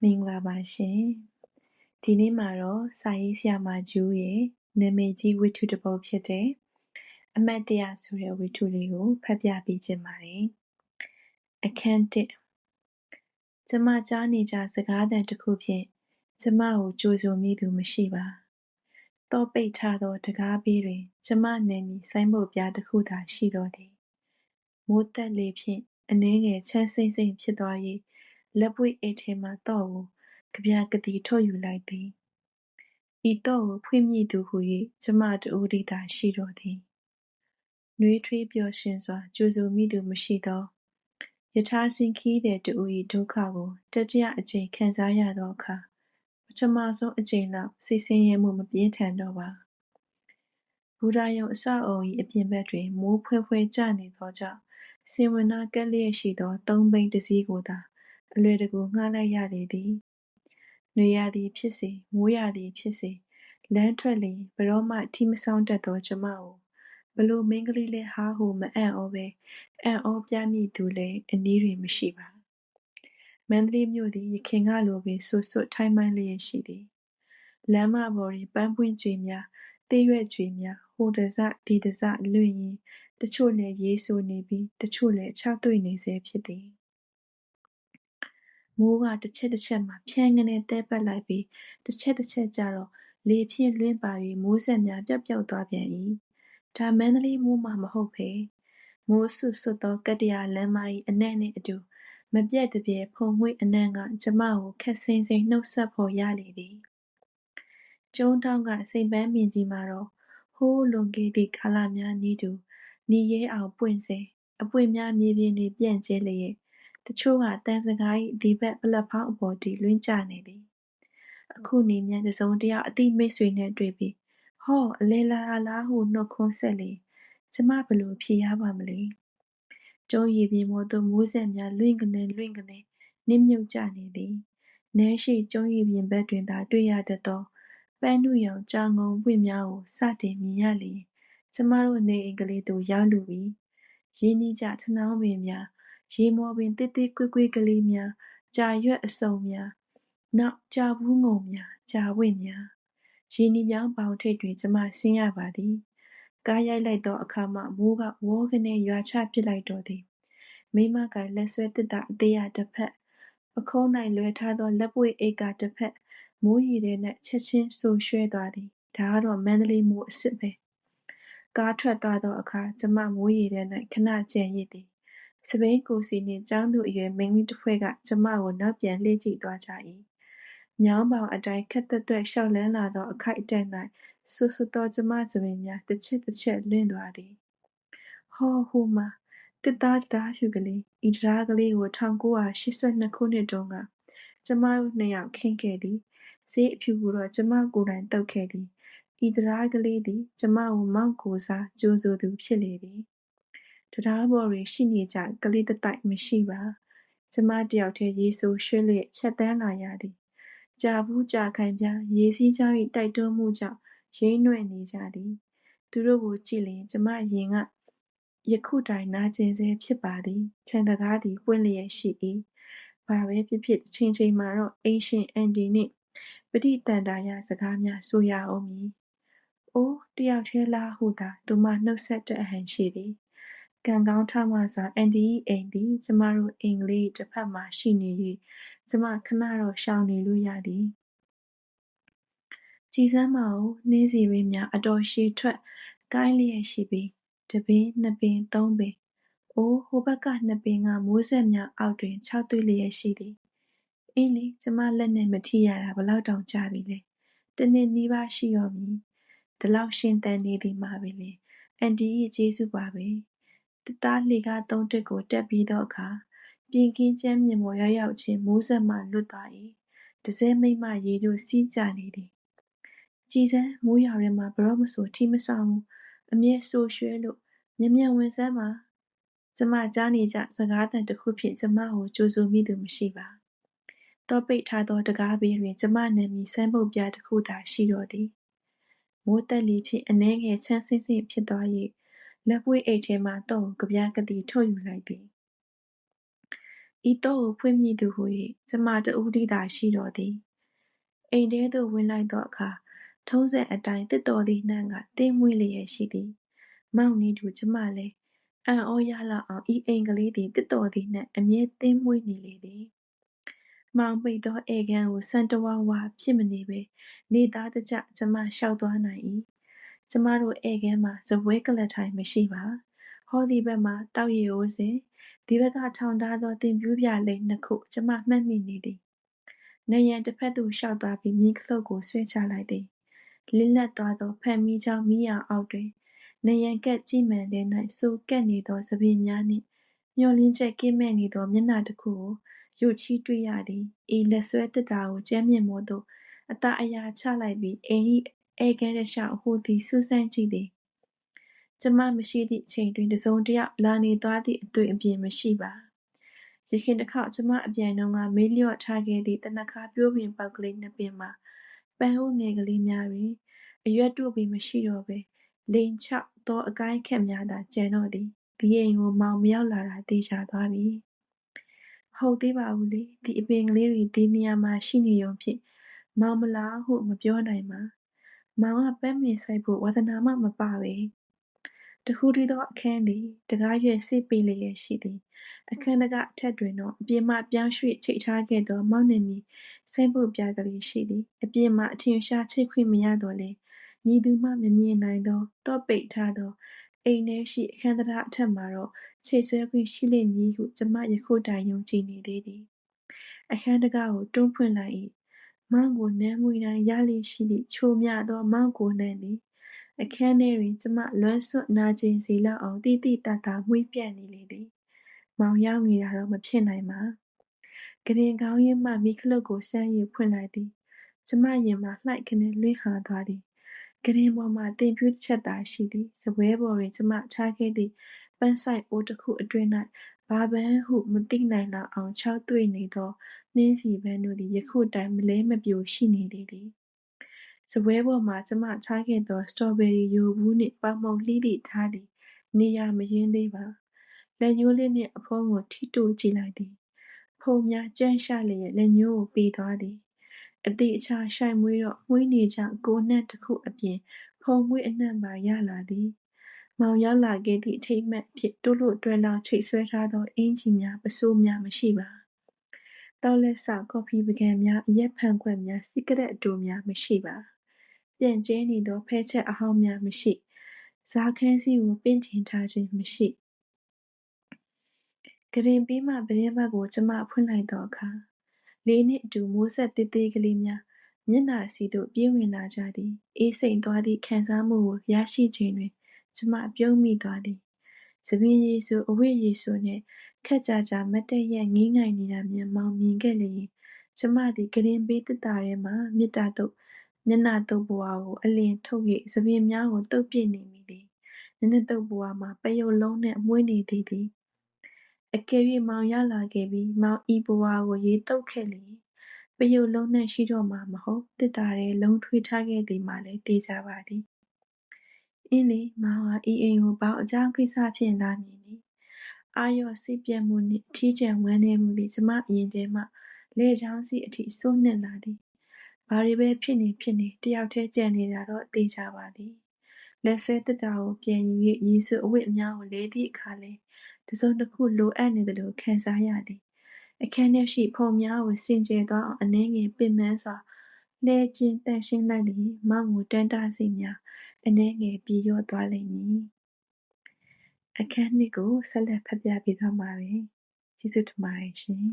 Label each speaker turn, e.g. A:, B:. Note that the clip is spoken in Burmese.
A: မင်္ဂလာပါရှင်ဒီနေ့မှာတော့စာရေးဆရာမဂျူးရဲ့နာမည်ကြီးဝတ္ထုတစ်ပုဒ်ဖြစ်တဲ့အမှတ်တရဆိုတဲ့ဝတ္ထုလေးကိုဖတ်ပြပေးခြင်းပါတယ်အခန်း1ကျမကြားနေကြစကားသံတစ်ခုဖြင့်ကျမကိုကြိုဆိုမိသူမရှိပါတော့ပိတ်ထားသောတကားဘေးတွင်ကျမနာမည်ဆိုင်းဘုတ်ပြားတစ်ခုသာရှိတော့သည်မိုးသက်လေဖြင့်အနှဲငယ်ချမ်းစိမ့်စိမ့်ဖြစ်သွား၍လက်ပွေအိတ်ထဲမှတော့ကိုကဗျာကတိထုတ်ယူလိုက်သည်ဤတော့ကိုဖွင့်မိသူဟု၍ကျမတဦးတည်းသာရှိတော့သည်နှွေးထွေးပျော်ရွှင်စွာကြိုဆိုမိသူမရှိသောယထာဆင်းခီးတဲ့တဦး၏ဒုက္ခကိုတတိယအကြိမ်ခံစားရသောအခါပထမဆုံးအကြိမ်လောက်စိတ်ဆင်းရဲမှုမပြင်းထန်တော့ပါဘူဒါယုံအဆောက်အအုံ၏အပြင်ဘက်တွင်မိုးဖွဲဖွဲကျနေသောကြောင့်စင်ဝင်နာကပ်လျက်ရှိသောသုံးဘီးတစ်စီးကိုသာအလွယ်တကူငှားလိုက်ရလေသည်နွေရာသီဖြစ်စေမိုးရာသီဖြစ်စေလမ်းထွက်လျှင်ဘယ်တော့မှထီးမဆောင်းတတ်သောကျမကိုဘယ်လိုမိန်းကလေးလဲဟာဟုမအံ့ဩပဲအံ့ဩပြမိသူလည်းအနီးတွင်မရှိပါမန္တလေးမြို့သည်ယခင်ကလိုပင်ဆွတ်ဆွတ်ထိုင်းမှန်းလျက်ရှိသည်လမ်းမပေါ်တွင်ပန်းပွင့်ကြွေများသေးရွက်ကြွေများဟိုတစဒီတစလွင့်ရင်းတချို့လည်းရေးဆိုနေပြီးတချို့လည်းခြောက်သွေ့နေဆဲဖြစ်သည်မိုးကတစ်ချက်တစ်ချက်မှဖြန်းကနေသဲပတ်လိုက်ပြီးတစ်ချက်တစ်ချက်ကျတော့လေဖြင့်လွင့်ပါ၍မိုးဆက်များပျောက်ပျောက်သွားပြန်၏ဒါမန္တလေးမိုးမှမဟုတ်ပေမိုးဆွတ်ဆွတ်သောကတ္တရာလမ်းမ၏အနက်နှင့်အတူမပြတ်တပြဲဖုံငွေ့အနံ့ကကျမကိုခက်စိမ့်စိမ့်နှုတ်ဆက်ဖို့ရလေသည်ကျုံးတောင်းကစိန်ပန်းမြင့်ကြီးမှာတော့ဟိုးလွန်ခဲ့သည့်ကာလများနည်းတူနီရဲအောင်ပွင့်စေအပွင့်များမြေပြင်တွင်ပြန့်ကျဲလျက်တချို့ကတန်စကား၏ဒီဘက်ပလက်ဖောင်းအပေါ်တည်လွင့်ကျနေသည်အခုနေမြန်တစ်စုံတစ်ယောက်အတိမိတ်ဆွေနှင့်တွေ့ပြီးဟောအလဲလာလားဟုနှုတ်ခွန်းဆက်လေကျမဘလို့ဖြေရပါမလဲကျုံးရည်ပြင်ပေါ်သို့မိုးဆက်များလွင့်ကနေနစ်မြုပ်ကျနေသည်နန်းရှိကျုံးရည်ပြင်ဘက်တွင်သာတွေ့ရတတ်သောပန်းနုရောင်ကြာငုံပွင့်များကိုစတင်မြင်ရလျင်ကျမတို့နေအိမ်ကလေးသို့ရောက်လူပြီရင်းနှီးကြထနောင်းပင်များရေမော်ပင်တစ်တစ်ကွေ့ကွေ့ကလေးများကြာရွက်အစုံများနောက်ကြာဘူးငုံများကြာဝင့်များရင်းနှီးပြောင်းပေါင်ထိပ်တွင်ကျမဆင်းရပါသည်ကားရိုက်လိုက်သောအခါမှမိုးကဝေါကနေရွာချပစ်လိုက်တော့သည်မိမကလက်ဆွဲတစ်တာအသေးရတစ်ဖက်ပခုံး၌လွယ်ထားသောလက်ပွေအိတ်ကတစ်ဖက်မိုးရီထဲ၌ချက်ချင်းဆူရွှဲသွားသည်ဒါကတော့မန္တလေးမိုးအစ်စ်ပဲကားထွက်သွားသောအခါကျမမိုးရီထဲ၌ခဏကြံရစ်သည်စပိန်ကိုစီနှင့်ကျောင်းသူအရွယ်မိန်းကလေးတစ်ဖွဲ့ကကျမကိုနောက်ပြန်လှည့်ကြည့်သွားကြ၏မြောင်းပေါင်အတိုင်းခက်သက်သက်လျှောက်လန်းလာသောအခိုက်အတန့်၌ဆွတ်ဆွတ်သောကျမစပင်များတစ်ချက်တစ်ချက်လွင့်သွားသည်ဟောဟိုမှာတစ်သားတရားဖြူကလေးဤတရားကလေးကို1982ခုနှစ်တုန်းကကျမတို့နှစ်ယောက်ခင်းခဲ့သည်ဈေးအဖြူကိုတော့ကျမကိုယ်တိုင်တုပ်ခဲ့သည်ဤတရားကလေးသည်ကျမကိုမောက်ကိုစားကြိုဆိုသူဖြစ်လေသည်တရားပေါ်တွင်ရှိနေကြကလေးတစ်တိုက်မရှိပါကျမတယောက်တည်းရေဆိုရွှဲလျက်ဖြတ်တန်းလာရသည်ကြာဘူးကြာခိုင်ပြရေစီးကြောင်း၏တိုက်တွန်းမှုကြောင့်ရိမ့်နွဲ့နေကြသည်သူတို့ကိုကြည့်လျင်ကျမရင်ကယခုတိုင်နာကျင်ဆဲဖြစ်ပါသည်ခြံတကားသည်ပွင့်လျက်ရှိ၏ဘာပဲဖြစ်ဖြစ်ချိန်ချိန်မှာတော့အိမ်ရှင်အန်ဒီနှင့်ပဋိတန်တာရစကားများဆိုရအောင်မည်အိုးတယောက်တည်းလားဟုသာသူမနှုတ်ဆက်တဲ့အဟန်ရှိသည်ကံကောင်းထမှစွာအန်ဒီ၏အိမ်သည်ကျမတို့အိမ်ကလေးတစ်ဖက်မှရှိနေ၍ကျမခဏတော့ရှောင်နေလို့ရသည်ကြည်စမ်းမအောင်နှင်းစီရင်းများအတော်ရှည်ထွက်ကိုင်းလျက်ရှိပြီးတစ်ပင်နှစ်ပင်သုံးပင်အိုးဟိုဘက်ကနှစ်ပင်ကမိုးဆက်များအောက်တွင်ခြောက်သွေ့လျက်ရှိသည်အင်းလေကျမလက်နဲ့မထိရတာဘလောက်တောင်ကြာပြီလဲတစ်နှစ်နီးပါးရှိရောမည်ဒီလောက်ရှင်သန်နေသည်မှာပဲလေအန်တီ၏ကျေးဇူးပါပဲတစ်သားလှေကားသုံးတစ်ကိုတက်ပြီးသောအခါပြင်ကင်းကျမ်းမြင်ပေါ်ရောက်ချင်းမိုးဆက်မှလွတ်သွား၏တစဲမိမရေတို့စီးကြနေသည်ကြည်စမ်းမိုးရွာထဲမှာဘရော့မဆိုထီးမဆောင်ဘူးအမျက်ဆိုးရွှဲလို့မြန်ဝင်စမ်းပါကျမကြားနေကြစကားသံတစ်ခုဖြင့်ကျမကိုကြိုဆိုမိသူမရှိပါတော့ပိတ်ထားသောတကားဘေးတွင်ကျမနာမည်ဆိုင်းဘုတ်ပြားတစ်ခုသာရှိတော့သည်မိုးတက်လေဖြင့်အနှဲငယ်ချမ်းစိမ့်စိမ့်ဖြစ်သွား၍လက်ပွေးအိတ်ထဲမှတော့ကဗျာကတိထုတ်ယူလိုက်သည် ဤတော့ကိုဖွင့်မိသူဟူ၍ကျမတဦးတည်းသာရှိတော်သည်အိမ်ထဲသို့ဝင်လိုက်သောအခါထုံးစံအတိုင်းတစ်တော်သည်နှံ့ကတင်းမွေးလျက်ရှိသည်မောင်နီတူကျမလည်းအံ့ဩရလောက်အောင်ဤအိမ်ကလေးသည်တစ်တော်သည်နှင့်အမြဲတင်းမွေးနေလေသည်မောင်ပိတ်သောဧကန်းကိုစံတဝါဝါဖြစ်မနေပဲနေသားတကျကျမလျှောက်သွားနိုင်၏ကျမတို့ဧကန်းမှာစပွဲကလပ်ထိုင်မရှိပါဟောဒီဘက်မှာတောက်ရည်အိုးစဉ်ဒီဘက်ကထောင်ထားသောတင်ပြူးပြလိမ့်နှစ်ခုကျမမှတ်မိနေသည်နယံတစ်ဖက်သို့လျှောက်သွားပြီးမိခလုတ်ကိုဆွဲချလိုက်သည်လင်းလက်သွားသောဖန်မီးချောင်းမီးရောင်အောက်တွင်နယံကက်ကြည့်မှန်ထဲ၌စိုးကပ်နေသောသပင်များနှင့်မျောလင်းချက်ကင်းမဲ့နေသောမျက်နှာတစ်ခုကိုရုတ်ချီးတွေ့ရသည်ဤလက်ဆွဲတစ်တာကိုကျမ်းမြင့်မောသို့အသာအရာချလိုက်ပြီးအိမ်၏ဧကန်းတစ်လျှောက်ဟိုသည်စူးစမ်းကြည့်သည်ကျမမရှိသည့်အချိန်တွင်တစ်စုံတစ်ယောက်လာနေသွားသည့်အသွင်အပြင်မရှိပါယခင်တစ်ခေါက်ကျမအပြန်တုန်းကမေးလျော့ထားခဲ့သည့်တနခါပြိုးပင်ပေါက်ကလေးနှစ်ပင်မှာပန်းအိုးငယ်ကလေးများတွင်အရွက်တို့ပင်မရှိတော့ပဲလိန်ချောက်သောအကိုင်းခက်များသာကျန်တော့သည်ဒီအိမ်ကိုမောင်မရောက်လာတာသေချာသွားပြီမဟုတ်သေးပါဘူးလေဒီအပင်ကလေးတွေဒီနေရာမှာရှိနေရုံဖြင့်မောင်မလားဟုမပြောနိုင်ပါမောင်ကပန်းပင်စိုက်ဖို့ဝါသနာမှမပါပဲတခုတည်းသောအခန်းသည်တကားရွယ်စေ့ပေလျက်ရှိသည်အခန်းတကားအထက်တွင်တော့အပြင်မှပြောင်းရွှေ့ချိတ်ထားခဲ့သောမောက်နှင့်မီဆိုင်းဘုတ်ပြားကလေးရှိသည်အပြင်မှအထင်ရှားချိတ်ခွင့်မရတော့လေမည်သူမှမမြင်နိုင်သောတော့ပိတ်ထားသောအိမ်ထဲရှိအခန်းတရားအထက်မှာတော့ချိတ်ဆွဲခွင့်ရှိလိမ့်မည်ဟုကျမယခုတိုင်ယုံကြည်နေသေးသည်အခန်းတကားကိုတွန်းဖွင့်လိုက်၏မောင်ကိုနမ်းမွေးတိုင်းရလေရှိသည့်ချိုမြသောမောင်ကိုနှံသည်အခန်းထဲတွင်ကျမလွမ်းဆွတ်နာကျင်စေလောက်အောင်တိတိတတ်တာမွေးပြန့်နေလေသည်မောင်ရောက်နေတာတော့မဖြစ်နိုင်ပါကရင်ကောင်းရင်မှမိခလုတ်ကိုစမ်း၍ဖွင့်လိုက်သည်ကျမရင်မှာလှိုက်ခနဲလွင့်ဟာသွားသည်ကရင်ပေါ်မှာတင်ပြူးတစ်ချက်သာရှိသည်စပွဲပေါ်တွင်ကျမထားခဲ့သည့်ပန်းဆိုင်အိုးတစ်ခုအတွင်း၌ဘာပန်းဟုမသိနိုင်လောက်အောင်ခြောက်သွေ့နေသောနှင်းစီပန်းတို့သည်ယခုတိုင်မလဲမပြိုရှိနေသေးသည်စပွဲပေါ်မှာကျမထားခဲ့သောစတော်ဘယ်ရီယိုဘူးနှင့်ပေါင်မုံလှီးသည့်ထားသည်နေရာမရင်းသေးပါလက်ညှိုးလေးနှင့်အဖုံးကိုထိတိုးကြည့်လိုက်သည်ဖုံများကြမ်းရှာလျက်လက်ညှိုးကိုပေးသွားသည်အသေးအခြားရှိုက်မွေးတော့မွေးနေကြောင်ကိုနှံ့တစ်ခုအပြင်ဖုံမွေးအနှံ့ပါရလာသည်မောင်ရောက်လာခဲ့သည့်အထိတ်မှတ်ဖြစ်တိုးလို့တွဲလောင်းချိတ်ဆွဲထားသောအင်ကြီးများပစိုးများမရှိပါတောက်လက်စကော်ဖီပကံများအရက်ဖန်ခွက်များစီကရက်အတိုများမရှိပါပြန့်ကျဲနေသောဖဲချက်အဟောင်းများမရှိဇာခန်းစည်းကိုပင့်တင်ထားခြင်းမရှိကရင်ပြီးမှပတင်းပတ်ကိုကျမဖွင့်လိုက်သောအခါလေးနှင့်အတူမိုးဆက်သေးသေးကလေးများမျက်နှာစီသို့ပြေးဝင်လာကြသည်အေးစိမ်သွားသည့်ခံစားမှုကိုရရှိခြင်းတွင်ကျမပြုံးမိသွားသည်သပင်ရည်ဆိုအဝတ်ရည်ဆိုနှင့်ခက်ကြာကြာမတ်တက်ရက်ငေးငိုင်နေတာမြန်မောင်မြင်ခဲ့လျင်ကျမသည်ကရင်ပေးတစ်တာထဲမှမေတ္တာတုပ်မျက်နှာတုပ်ဘဝကိုအလင်ထုတ်၍သပင်များကိုတုပ်ပြစ်နေမိသည်နနတုပ်ဘဝမှာပယုတ်လုံးနှင့်မွေးနေသည်သည်အကယ်၍မောင်ရောက်လာခဲ့ပြီးမောင်ဤဘဝကိုရေတုပ်ခဲ့လျင်ပယုတ်လုံးနှင့်ရှိတော့မှာမဟုတ်တစ်တာထဲလုံးထွေးထားခဲ့သည်မှလည်းသေချာပါသည်အင်းလေမောင်ဟာဤအိမ်ကိုဘောင်အကြောင်းကိစ္စဖြင့်လာမည်နီအာရော့စိတ်ပြတ်မှုနှင့်ထီးကျန်ဝမ်းနည်းမှုသည်ကျမအရင်ထဲမှလေချောင်းစီအထိဆိုးနှင့်လာသည်ဘာတွေပဲဖြစ်နေတယောက်တည်းကြံနေတာတော့သေချာပါသည်လက်ဆွဲတစ်တာကိုပြန်ယူ၍ရေစွအဝတ်အများကိုလဲသည့်အခါလဲတစ်စုံတစ်ခုလိုအပ်နေသလိုခံစားရသည်အခန်းထဲရှိဖုံများကိုစင်ကြယ်သွားအောင်အနှဲငယ်ပင်ပန်းစွာလှဲကျင်းတန့်ရှင်းလိုက်လျင်မောင်ကိုတန်းတားစီများအနှဲငယ်ပြေလျော့သွားလိမ့်မည်အခန်းနှစ်ကိုဆက်လက်ဖတ်ပြပေးသွားမှာပဲကျေးဇူးတင်ပါတယ်ရှင်